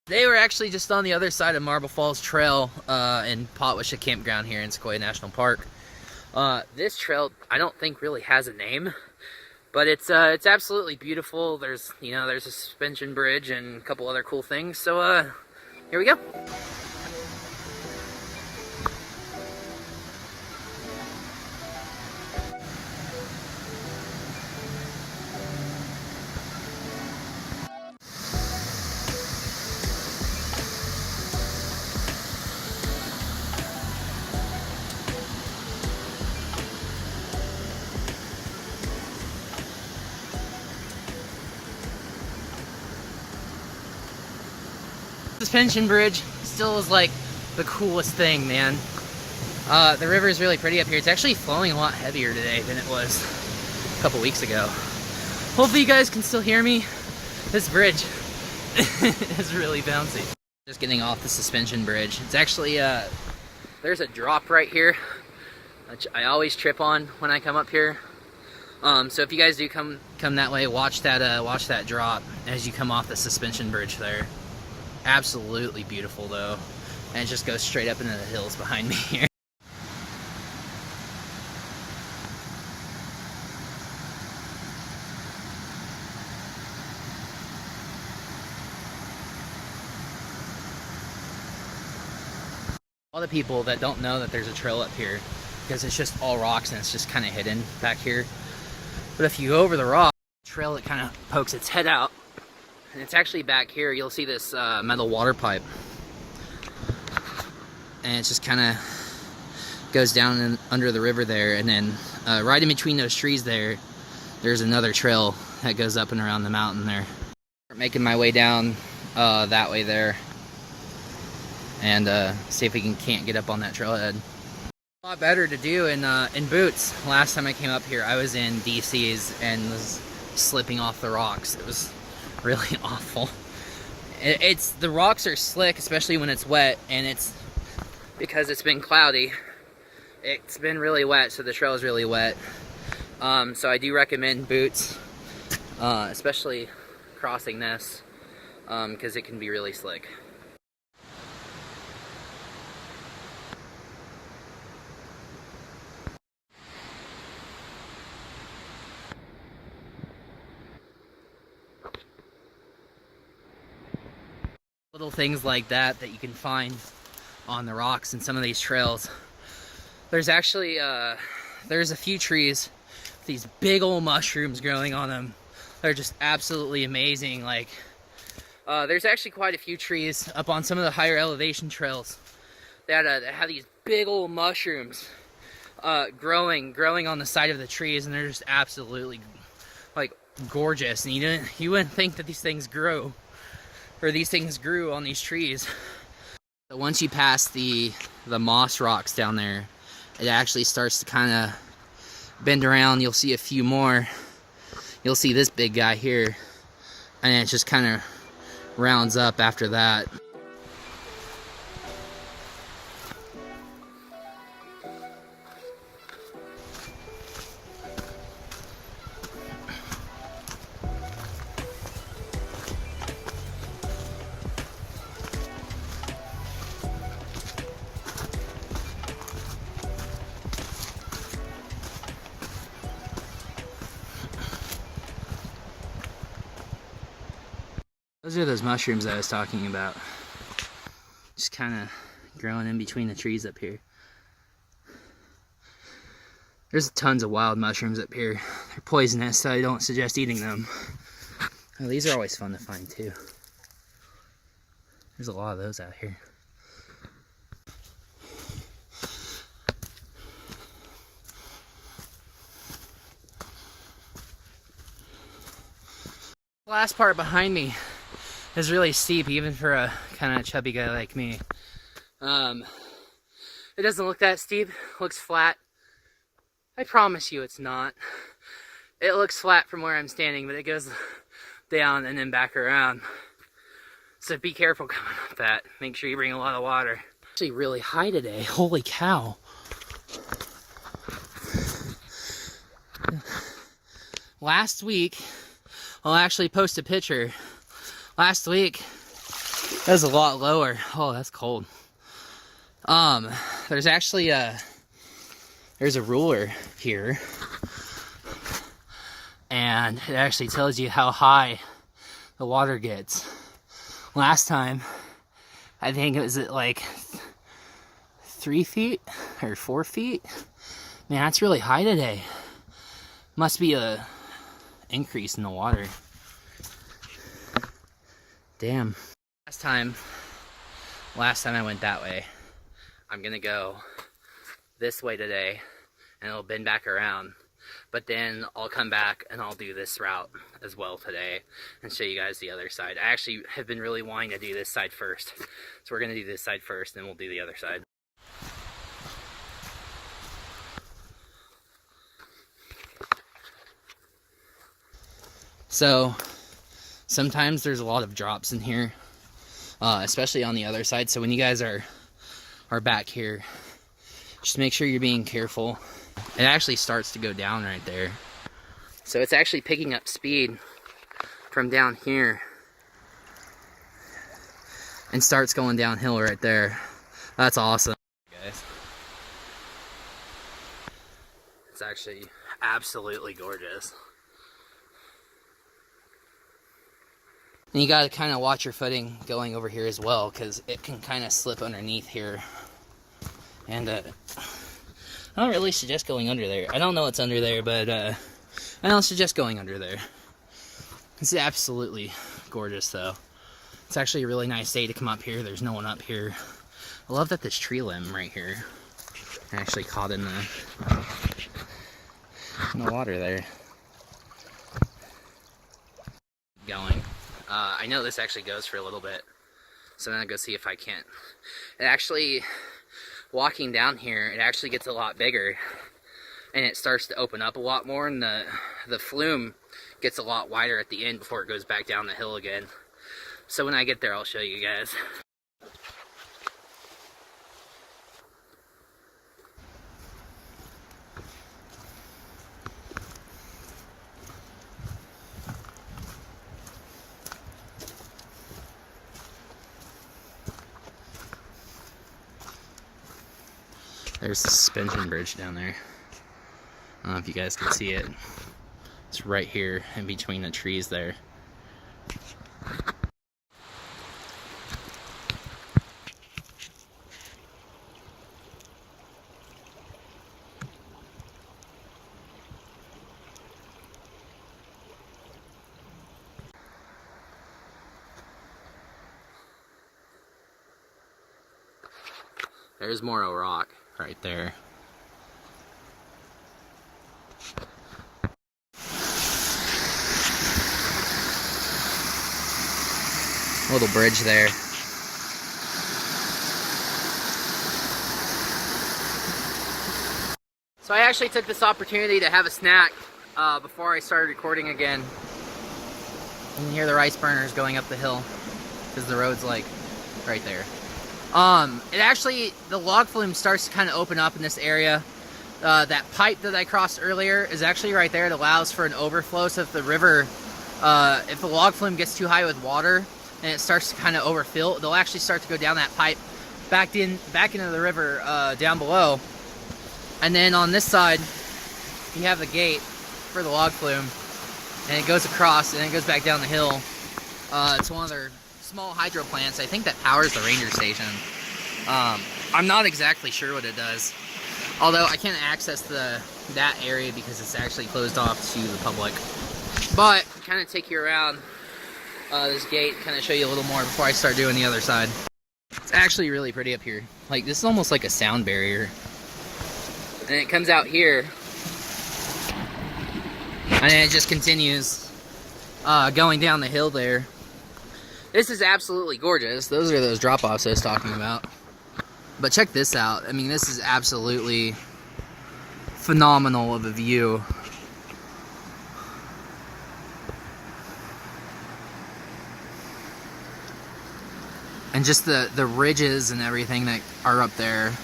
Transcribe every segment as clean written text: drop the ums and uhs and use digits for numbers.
Today we're actually just on the other side of Marble Falls Trail in Potwisha campground here in Sequoia National Park. This trail I don't think really has a name, but it's absolutely beautiful. There's there's a suspension bridge and a couple other cool things. So here we go. Suspension bridge still is like the coolest thing, man. The river is really pretty up here. It's actually flowing a lot heavier today than it was a couple weeks ago. Hopefully you guys can still hear me. This bridge is really bouncy. Just getting off the suspension bridge. It's actually there's a drop right here, which I always trip on when I come up here. So if you guys do come that way, watch that drop as you come off the suspension bridge there. Absolutely beautiful though, and it just goes straight up into the hills behind me here. All the people that don't know that there's a trail up here, because it's just all rocks and it's just kind of hidden back here. But if you go over the rock, the trail, it kind of pokes its head out. And it's actually back here. You'll see this metal water pipe, and it just kind of goes down under the river there, and then right in between those trees there's another trail that goes up and around the mountain there. Making my way down that way there, and see if we can't get up on that trailhead. A lot better to do in boots. Last time I came up here, I was in DC's and was slipping off the rocks. It was really awful. The rocks are slick, especially when it's wet, and it's because it's been cloudy. It's been really wet, so the trail is really wet. So I do recommend boots, especially crossing this, because it can be really slick. Little things like that you can find on the rocks in some of these trails. There's actually there's a few trees with these big old mushrooms growing on them. They're just absolutely amazing. Like there's actually quite a few trees up on some of the higher elevation trails that have these big old mushrooms growing on the side of the trees, and they're just absolutely like gorgeous. And you wouldn't think that these things grew on these trees. So once you pass the moss rocks down there, it actually starts to kind of bend around. You'll see a few more. You'll see this big guy here, and it just kind of rounds up after that. Those are those mushrooms I was talking about. Just kind of growing in between the trees up here. There's tons of wild mushrooms up here. They're poisonous, so I don't suggest eating them. Oh, these are always fun to find too. There's a lot of those out here. The last part behind me is really steep, even for a kind of chubby guy like me. It doesn't look that steep. It looks flat. I promise you it's not. It looks flat from where I'm standing, but it goes down and then back around. So be careful coming up that. Make sure you bring a lot of water. It's actually really high today. Holy cow. Last week, I'll actually post a picture. Last week, That's a lot lower. Oh, that's cold. There's actually there's a ruler here, and it actually tells you how high the water gets. Last time, I think it was at like 3 feet or 4 feet. Man, that's really high today. Must be a increase in the water. Damn. Last time I went that way. I'm gonna go this way today, and it'll bend back around. But then I'll come back and I'll do this route as well today and show you guys the other side. I actually have been really wanting to do this side first. So we're gonna do this side first, then we'll do the other side. So sometimes there's a lot of drops in here, especially on the other side. So when you guys are back here, just make sure you're being careful. It actually starts to go down right there. So it's actually picking up speed from down here and starts going downhill right there. That's awesome, guys. It's actually absolutely gorgeous. And you gotta kind of watch your footing going over here as well, because it can kind of slip underneath here. And I don't really suggest going under there. I don't know what's under there, but I don't suggest going under there. It's absolutely gorgeous, though. It's actually a really nice day to come up here. There's no one up here. I love that this tree limb right here actually caught in the water there. Going. I know this actually goes for a little bit, so I'm gonna go see if I can't. It actually, walking down here, it actually gets a lot bigger, and it starts to open up a lot more, and the flume gets a lot wider at the end before it goes back down the hill again. So when I get there, I'll show you guys. There's the suspension bridge down there. I don't know if you guys can see it. It's right here in between the trees there. There's more of a rock right there. Little bridge there. So I actually took this opportunity to have a snack before I started recording again. You can hear the rice burners going up the hill because the road's like right there. It actually, the log flume starts to kind of open up in this area. That pipe that I crossed earlier is actually right there. It allows for an overflow. So if the river, if the log flume gets too high with water and it starts to kind of overfill, they'll actually start to go down that pipe back into the river down below. And then on this side, you have the gate for the log flume, and it goes across and it goes back down the hill. It's one of their small hydro plants. I think that powers the ranger station. I'm not exactly sure what it does, although I can't access that area because it's actually closed off to the public. But kind of take you around this gate, kind of show you a little more before I start doing the other side. It's actually really pretty up here. Like, this is almost like a sound barrier. And it comes out here, and then it just continues going down the hill there. This is absolutely gorgeous. Those are those drop-offs I was talking about. But check this out. I mean, this is absolutely phenomenal of a view. And just the ridges and everything that are up there.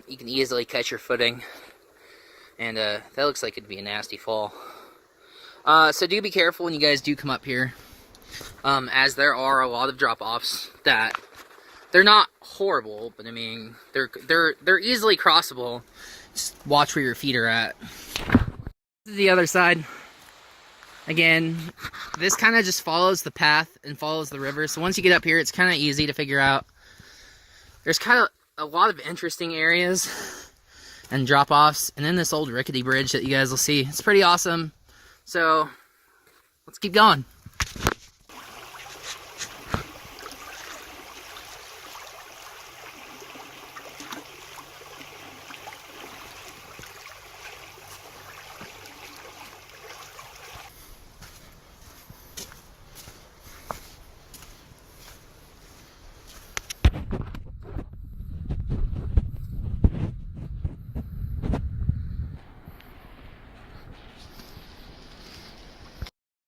you can easily catch your footing. And that looks like it'd be a nasty fall. So do be careful when you guys do come up here, as there are a lot of drop-offs that they're not horrible, but I mean they're easily crossable. Just watch where your feet are at. This is the other side. Again, this kind of just follows the path and follows the river. So once you get up here, it's kind of easy to figure out. There's kind of a lot of interesting areas and drop-offs, and then this old rickety bridge that you guys will see. It's pretty awesome. So let's keep going.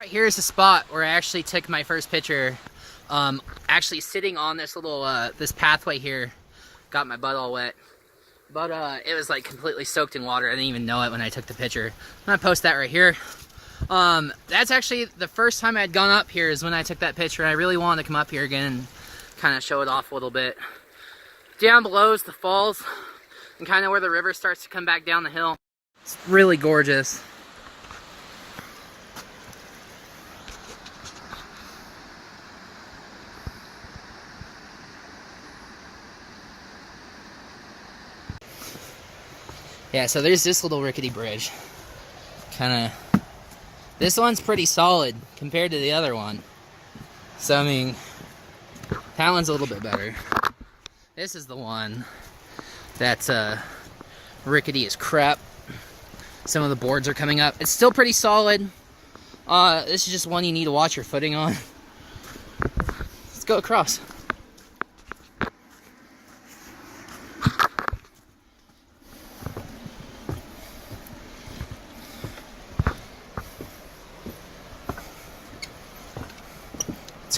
Right here is the spot where I actually took my first picture. Actually sitting on this little this pathway here, got my butt all wet, but it was like completely soaked in water. I didn't even know it when I took the picture. I'm gonna post that right here. That's actually the first time I'd gone up here, is when I took that picture. I really wanted to come up here again and kind of show it off a little bit. Down below is the falls and kind of where the river starts to come back down the hill. It's really gorgeous. Yeah, so there's this little rickety bridge. This one's pretty solid compared to the other one. So, I mean, that one's a little bit better. This is the one that's rickety as crap. Some of the boards are coming up. It's still pretty solid. This is just one you need to watch your footing on. Let's go across.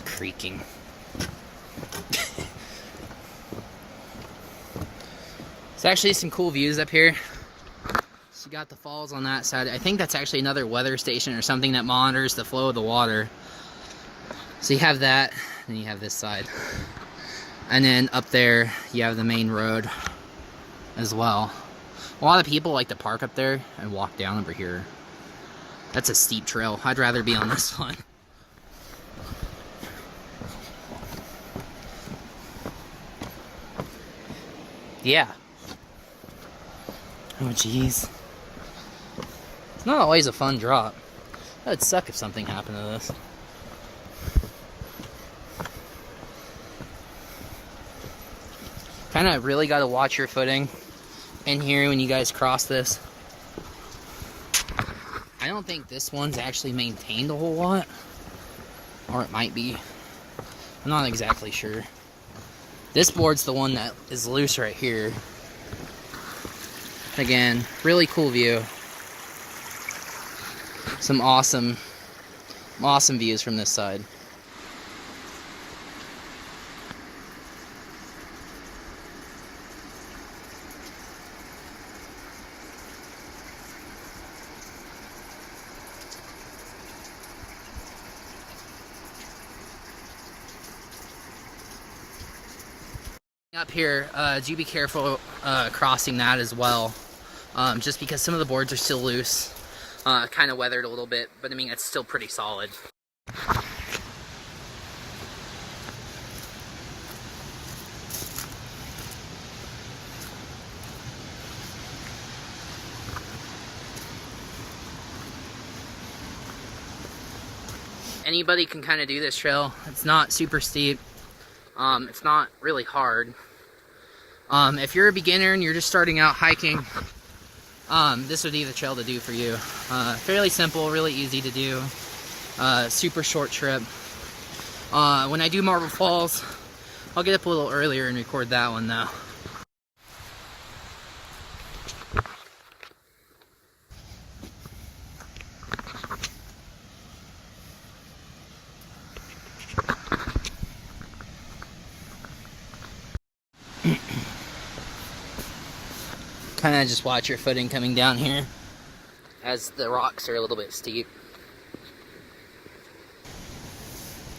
Creaking. There's actually some cool views up here. So you got the falls on that side. I think that's actually another weather station or something that monitors the flow of the water. So you have that, and you have this side. And then up there, you have the main road as well. A lot of people like to park up there and walk down over here. That's a steep trail. I'd rather be on this one. Yeah. Oh, jeez. It's not always a fun drop. That'd suck if something happened to this. Kind of really got to watch your footing in here when you guys cross this. I don't think this one's actually maintained a whole lot. Or it might be. I'm not exactly sure. This board's the one that is loose right here. Again, really cool view. Some awesome views from this side. Up here, do be careful crossing that as well, just because some of the boards are still loose, kind of weathered a little bit, but I mean it's still pretty solid. Anybody can kind of do this trail. It's not super steep. It's not really hard. If you're a beginner and you're just starting out hiking, this would be the trail to do for you. Fairly simple, really easy to do. Super short trip. When I do Marble Falls, I'll get up a little earlier and record that one though. kind of just watch your footing coming down here, as the rocks are a little bit steep.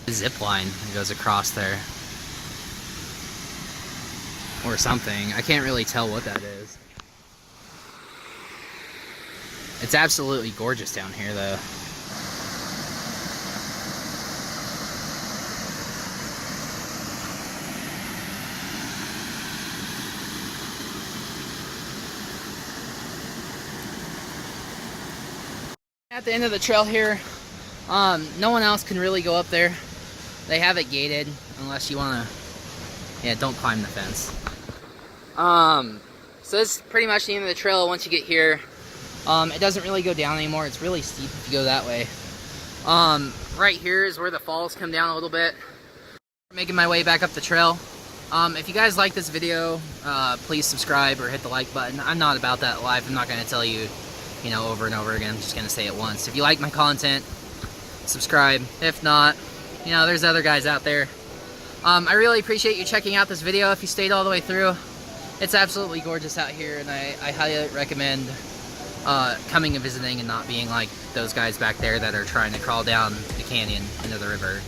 Zip line that goes across there, or something. I can't really tell what that is. It's absolutely gorgeous down here, though. At the end of the trail here, no one else can really go up there. They have it gated unless you want to, yeah, don't climb the fence. So this is pretty much the end of the trail once you get here. It doesn't really go down anymore. It's really steep if you go that way. Right here is where the falls come down a little bit. Making my way back up the trail. If you guys like this video, please subscribe or hit the like button. I'm not about that live. I'm not going to tell you, you know, over and over again. I'm just going to say it once. If you like my content, subscribe. If not, you know, there's other guys out there. I really appreciate you checking out this video if you stayed all the way through. It's absolutely gorgeous out here, and I highly recommend coming and visiting and not being like those guys back there that are trying to crawl down the canyon into the river.